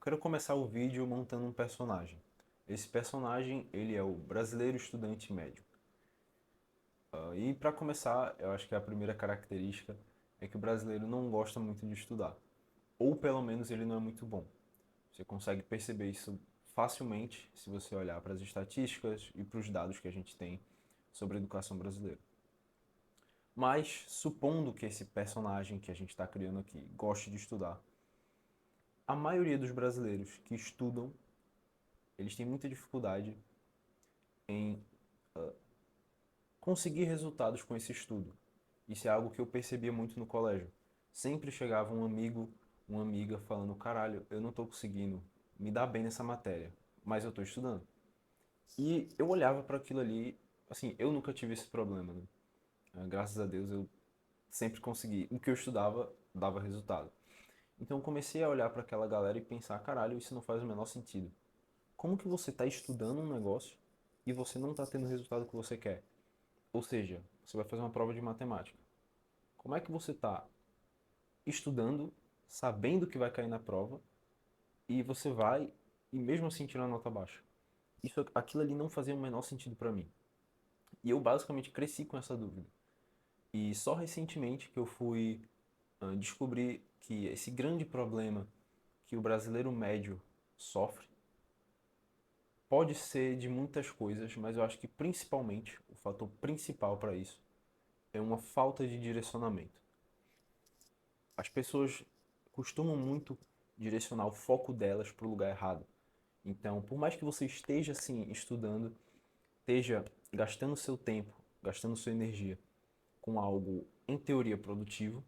quero começar o vídeo montando um personagem. Esse personagem, ele é o brasileiro estudante médio. E para começar, eu acho que a primeira característica é que o brasileiro não gosta muito de estudar. Ou pelo menos ele não é muito bom. Você consegue perceber isso facilmente se você olhar para as estatísticas e para os dados que a gente tem sobre a educação brasileira. Mas, supondo que esse personagem que a gente está criando aqui goste de estudar, a maioria dos brasileiros que estudam, eles têm muita dificuldade em conseguir resultados com esse estudo. Isso é algo que eu percebia muito no colégio. Sempre chegava um amigo, uma amiga falando: caralho, eu não estou conseguindo me dar bem nessa matéria, mas eu estou estudando. E eu olhava para aquilo ali, assim, eu nunca tive esse problema, né? Graças a Deus eu sempre consegui. O que eu estudava dava resultado. Então eu comecei a olhar para aquela galera e pensar: caralho, isso não faz o menor sentido. Como que você está estudando um negócio e você não está tendo o resultado que você quer? Ou seja, você vai fazer uma prova de matemática. Como é que você está estudando, sabendo que vai cair na prova, e você vai e mesmo assim tira a nota baixa? Aquilo ali não fazia o menor sentido para mim. E eu basicamente cresci com essa dúvida. E só recentemente que eu fui descobrir que esse grande problema que o brasileiro médio sofre pode ser de muitas coisas, mas eu acho que principalmente, o fator principal para isso é uma falta de direcionamento. As pessoas costumam muito direcionar o foco delas para o lugar errado. Então, por mais que você esteja assim estudando, esteja gastando seu tempo, gastando sua energia com algo em teoria produtivo,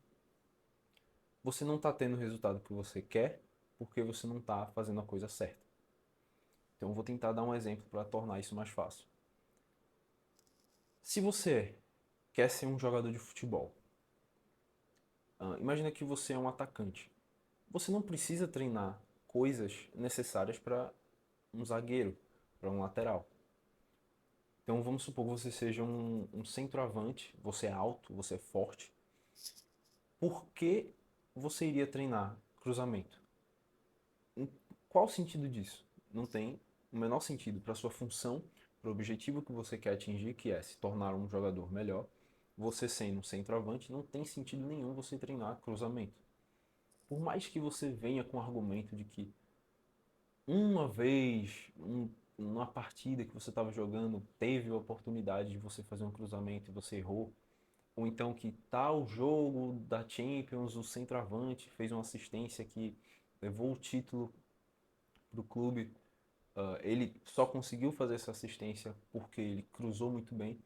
você não está tendo o resultado que você quer porque você não está fazendo a coisa certa. Então, eu vou tentar dar um exemplo para tornar isso mais fácil. Se você quer ser um jogador de futebol, imagina que você é um atacante. Você não precisa treinar coisas necessárias para um zagueiro, para um lateral. Então vamos supor que você seja um centroavante, você é alto, você é forte. Por que você iria treinar cruzamento? Qual o sentido disso? Não tem o menor sentido para a sua função, para o objetivo que você quer atingir, que é se tornar um jogador melhor. Você sendo um centroavante, não tem sentido nenhum você treinar cruzamento. Por mais que você venha com o argumento de que uma vez, numa partida que você estava jogando, teve a oportunidade de você fazer um cruzamento e você errou, ou então que tal jogo da Champions, o centroavante fez uma assistência que levou o título para o clube, ele só conseguiu fazer essa assistência porque ele cruzou muito bem.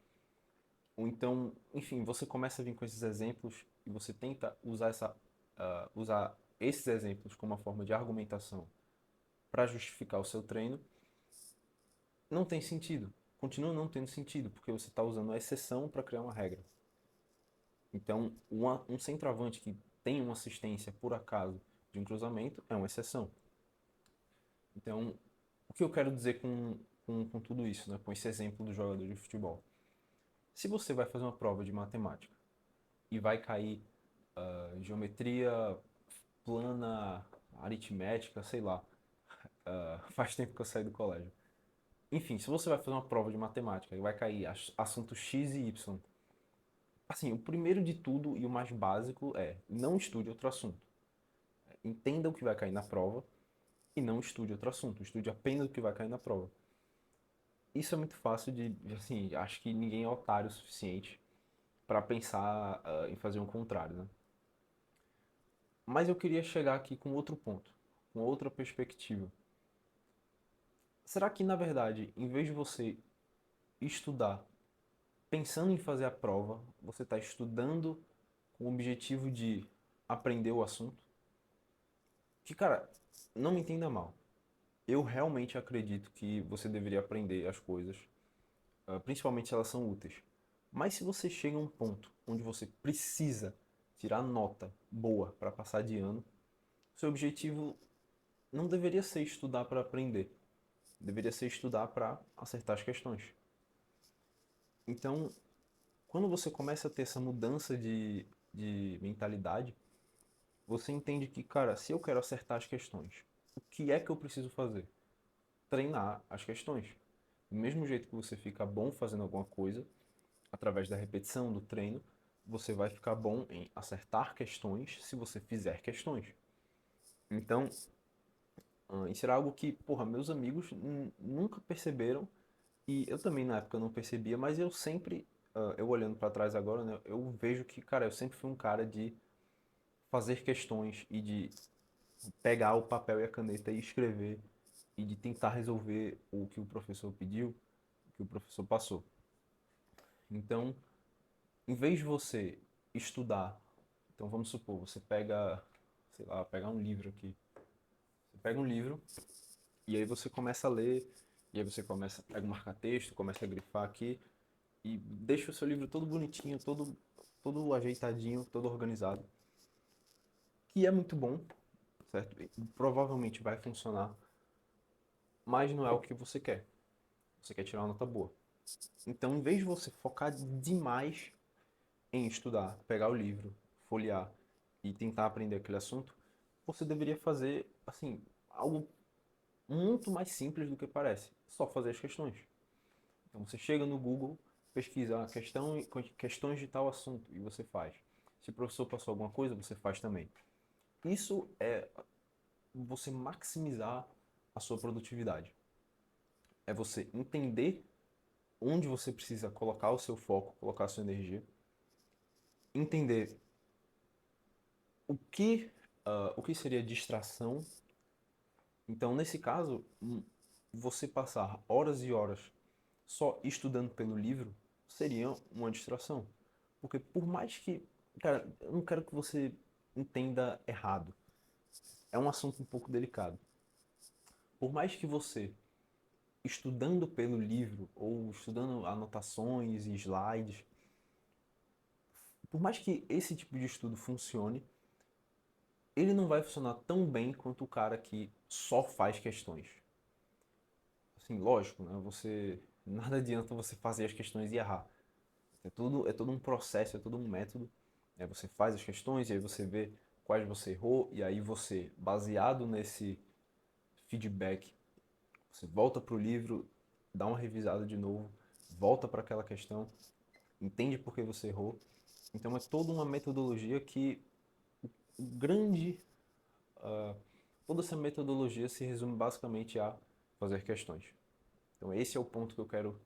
Ou então, enfim, você começa a vir com esses exemplos e você tenta usar esses exemplos como uma forma de argumentação para justificar o seu treino. Não tem sentido. Continua não tendo sentido, porque você está usando a exceção para criar uma regra. Então, um centroavante que tem uma assistência por acaso de um cruzamento é uma exceção. Então, o que eu quero dizer com tudo isso, né? Com esse exemplo do jogador de futebol? Se você vai fazer uma prova de matemática e vai cair geometria plana, aritmética, sei lá, faz tempo que eu saí do colégio. Enfim, se você vai fazer uma prova de matemática e vai cair assunto x e y, assim, o primeiro de tudo e o mais básico é não estude outro assunto. Entenda o que vai cair na prova e não estude outro assunto. Estude apenas o que vai cair na prova. Isso é muito fácil assim, acho que ninguém é otário o suficiente para pensar em fazer o contrário, né? Mas eu queria chegar aqui com outro ponto, com outra perspectiva. Será que, na verdade, em vez de você estudar pensando em fazer a prova, você está estudando com o objetivo de aprender o assunto? Que, cara, não me entenda mal. Eu realmente acredito que você deveria aprender as coisas, principalmente se elas são úteis. Mas se você chega a um ponto onde você precisa tirar nota boa para passar de ano, seu objetivo não deveria ser estudar para aprender, deveria ser estudar para acertar as questões. Então, quando você começa a ter essa mudança de mentalidade, você entende que, cara, se eu quero acertar as questões, o que é que eu preciso fazer? Treinar as questões. Do mesmo jeito que você fica bom fazendo alguma coisa, através da repetição, do treino, você vai ficar bom em acertar questões se você fizer questões. Então, isso era algo que, porra, meus amigos nunca perceberam e eu também na época não percebia, mas eu sempre, eu olhando para trás agora, né, eu vejo que, cara, eu sempre fui um cara de fazer questões e de pegar o papel e a caneta e escrever e de tentar resolver o que o professor pediu, o que o professor passou. Então, em vez de você estudar, então vamos supor, você pega, sei lá, pegar um livro aqui. Você pega um livro e aí você começa a ler, e aí você começa, pega um marca-texto, começa a grifar aqui e deixa o seu livro todo bonitinho, todo ajeitadinho, todo organizado, que é muito bom, certo? E provavelmente vai funcionar, mas não é o que você quer. Você quer tirar uma nota boa. Então, em vez de você focar demais em estudar, pegar o livro, folhear e tentar aprender aquele assunto, você deveria fazer, assim, algo muito mais simples do que parece. Só fazer as questões. Então, você chega no Google, pesquisa a questão, questões de tal assunto e você faz. Se o professor passou alguma coisa, você faz também. Isso é você maximizar a sua produtividade. É você entender onde você precisa colocar o seu foco, colocar a sua energia, entender o que seria distração. Então, nesse caso, você passar horas e horas só estudando pelo livro seria uma distração. Porque por mais que, cara, eu não quero que você entenda errado. É um assunto um pouco delicado. Por mais que você, estudando pelo livro ou estudando anotações e slides, por mais que esse tipo de estudo funcione, ele não vai funcionar tão bem quanto o cara que só faz questões. Assim, lógico, né? Você nada adianta você fazer as questões e errar. É todo um processo, é todo um método. Você faz as questões e aí você vê quais você errou e aí você, baseado nesse feedback, você volta para o livro, dá uma revisada de novo, volta para aquela questão, entende por que você errou. Então é toda uma metodologia que o grande toda essa metodologia se resume basicamente a fazer questões. Então esse é o ponto que eu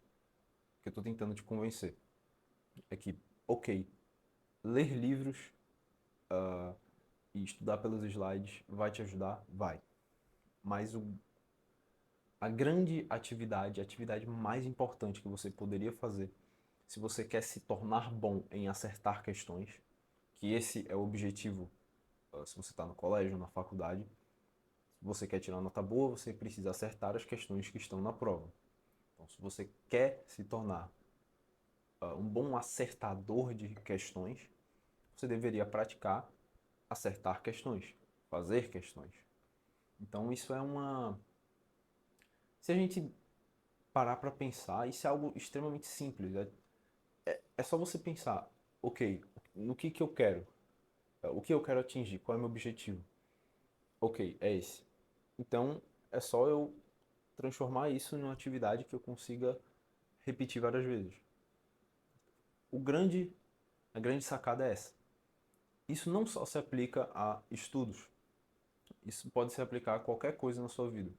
estou tentando te convencer. É que, ok, ler livros e estudar pelos slides vai te ajudar? Vai. Mas a grande atividade, a atividade mais importante que você poderia fazer, se você quer se tornar bom em acertar questões, que esse é o objetivo, se você está no colégio, na faculdade, se você quer tirar uma nota boa, você precisa acertar as questões que estão na prova. Então, se você quer se tornar um bom acertador de questões, você deveria praticar acertar questões, fazer questões. Então, isso é uma. Se a gente parar para pensar, isso é algo extremamente simples. É só você pensar, ok, no que eu quero? O que eu quero atingir? Qual é o meu objetivo? Ok, é esse. Então, é só eu transformar isso numa atividade que eu consiga repetir várias vezes. O grande, a grande sacada é essa. Isso não só se aplica a estudos, isso pode se aplicar a qualquer coisa na sua vida.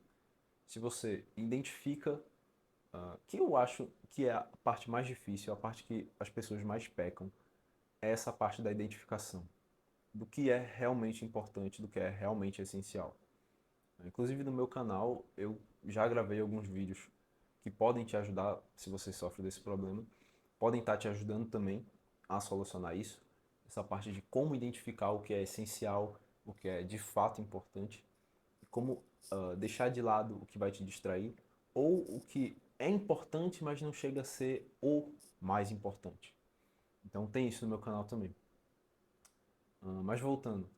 Se você identifica, que eu acho que é a parte mais difícil, a parte que as pessoas mais pecam, é essa parte da identificação, do que é realmente importante, do que é realmente essencial. Inclusive no meu canal eu já gravei alguns vídeos que podem te ajudar se você sofre desse problema, podem estar te ajudando também a solucionar isso, essa parte de como identificar o que é essencial, o que é de fato importante, e como deixar de lado o que vai te distrair, ou o que é importante, mas não chega a ser o mais importante. Então tem isso no meu canal também. Mas voltando,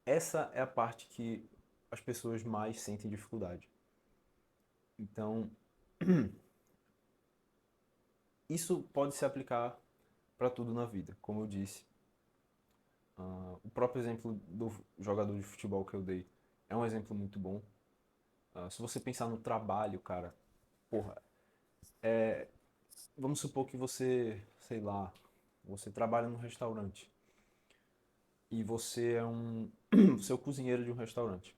essa é a parte que as pessoas mais sentem dificuldade. Então, isso pode se aplicar para tudo na vida, como eu disse. O próprio exemplo do jogador de futebol que eu dei. é um exemplo muito bom. Se você pensar no trabalho, cara, porra, vamos supor que você, sei lá, você trabalha num restaurante e você é você é o cozinheiro de um restaurante.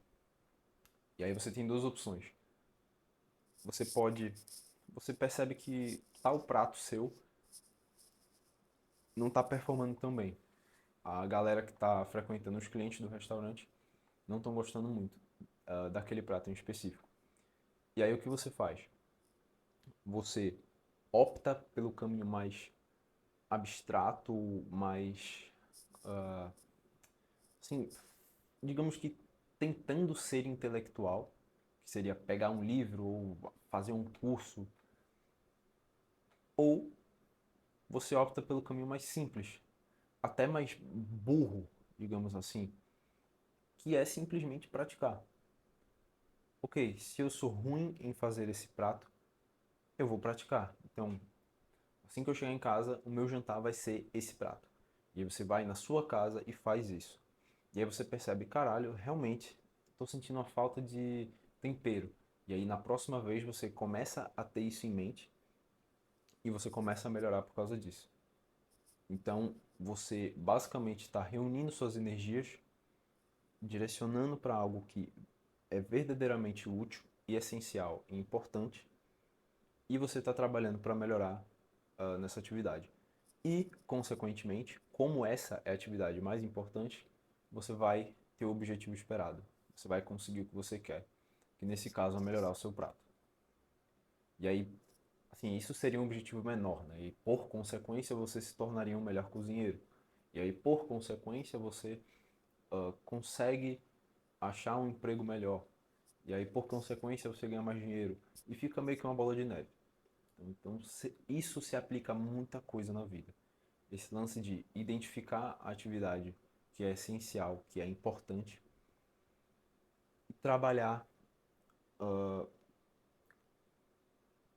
E aí você tem duas opções. Você pode, você percebe que tal prato seu não está performando tão bem. A galera que está frequentando, os clientes do restaurante, não estão gostando muito daquele prato em específico. E aí o que você faz? Você opta pelo caminho mais abstrato, mais, assim, digamos que tentando ser intelectual, que seria pegar um livro ou fazer um curso, ou você opta pelo caminho mais simples, até mais burro, digamos assim, que é simplesmente praticar. Ok, se eu sou ruim em fazer esse prato, eu vou praticar. Então, assim que eu chegar em casa, o meu jantar vai ser esse prato. E aí você vai na sua casa e faz isso. E aí você percebe, caralho, realmente estou sentindo uma falta de tempero. E aí na próxima vez você começa a ter isso em mente e você começa a melhorar por causa disso. Então você basicamente está reunindo suas energias, direcionando para algo que é verdadeiramente útil e essencial e importante, e você está trabalhando para melhorar nessa atividade. E, consequentemente, como essa é a atividade mais importante, você vai ter o objetivo esperado. Você vai conseguir o que você quer, que nesse caso é melhorar o seu prato. E aí, assim, isso seria um objetivo menor, né? E por consequência você se tornaria um melhor cozinheiro. E aí, por consequência, você consegue achar um emprego melhor. E aí, por consequência, você ganha mais dinheiro. E fica meio que uma bola de neve. Então, isso se aplica a muita coisa na vida. Esse lance de identificar a atividade que é essencial, que é importante, e trabalhar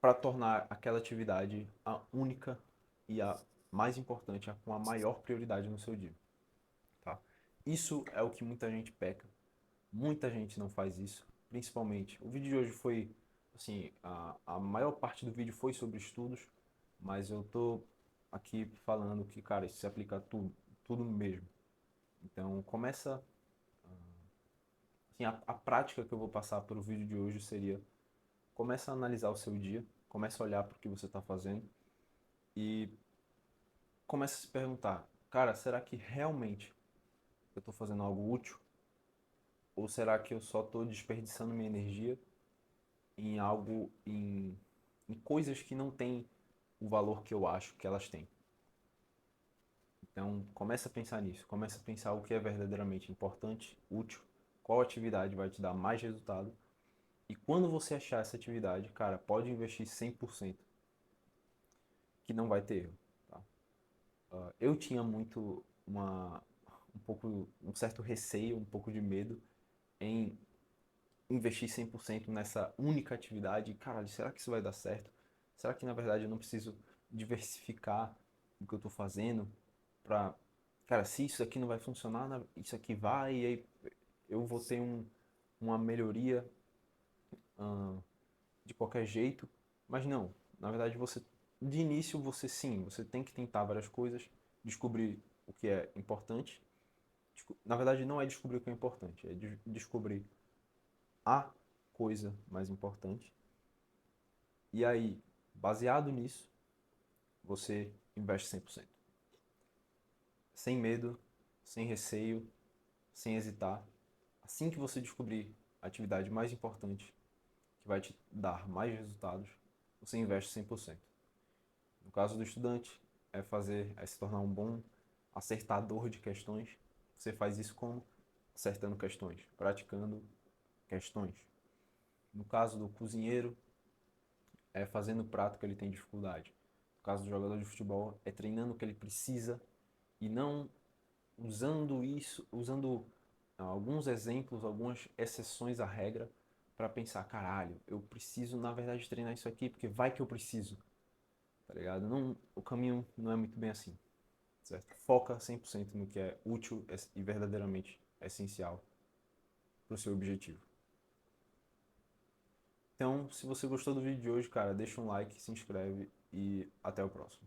para tornar aquela atividade a única e a mais importante, com a maior prioridade no seu dia. Tá? Isso é o que muita gente peca. Muita gente não faz isso, principalmente. O vídeo de hoje foi, assim, a maior parte do vídeo foi sobre estudos, mas eu tô aqui falando que, cara, isso se aplica a tudo, tudo mesmo. Então, começa. Assim, a prática que eu vou passar pelo vídeo de hoje seria: começa a analisar o seu dia, começa a olhar para o que você está fazendo e começa a se perguntar, cara, será que realmente eu estou fazendo algo útil? Ou será que eu só estou desperdiçando minha energia em algo, em coisas que não têm o valor que eu acho que elas têm? Então, começa a pensar nisso, começa a pensar o que é verdadeiramente importante, útil, qual atividade vai te dar mais resultado. E quando você achar essa atividade, cara, pode investir 100% que não vai ter erro. Tá? Eu tinha muito um pouco, um certo receio, um pouco de medo em investir 100% nessa única atividade. Caralho, será que isso vai dar certo? Será que na verdade eu não preciso diversificar o que eu estou fazendo para, cara, se isso aqui não vai funcionar, isso aqui vai, e aí eu vou ter uma melhoria hum, de qualquer jeito. Mas não, na verdade você, de início você sim, você tem que tentar várias coisas, descobrir o que é importante. Na verdade não é descobrir o que é importante, é descobrir a coisa mais importante. E aí, baseado nisso, você investe 100%. Sem medo, sem receio, sem hesitar. Assim que você descobrir a atividade mais importante, que vai te dar mais resultados, você investe 100%. No caso do estudante, é se tornar um bom acertador de questões. Você faz isso como? Acertando questões, praticando questões. No caso do cozinheiro, é fazendo o prato que ele tem dificuldade. No caso do jogador de futebol, é treinando o que ele precisa e não usando isso, usando alguns exemplos, algumas exceções à regra para pensar, caralho, eu preciso na verdade treinar isso aqui porque vai que eu preciso, tá ligado? Não, o caminho não é muito bem assim, certo? Foca 100% no que é útil e verdadeiramente essencial para o seu objetivo. Então, se você gostou do vídeo de hoje, cara, deixa um like, se inscreve e até o próximo.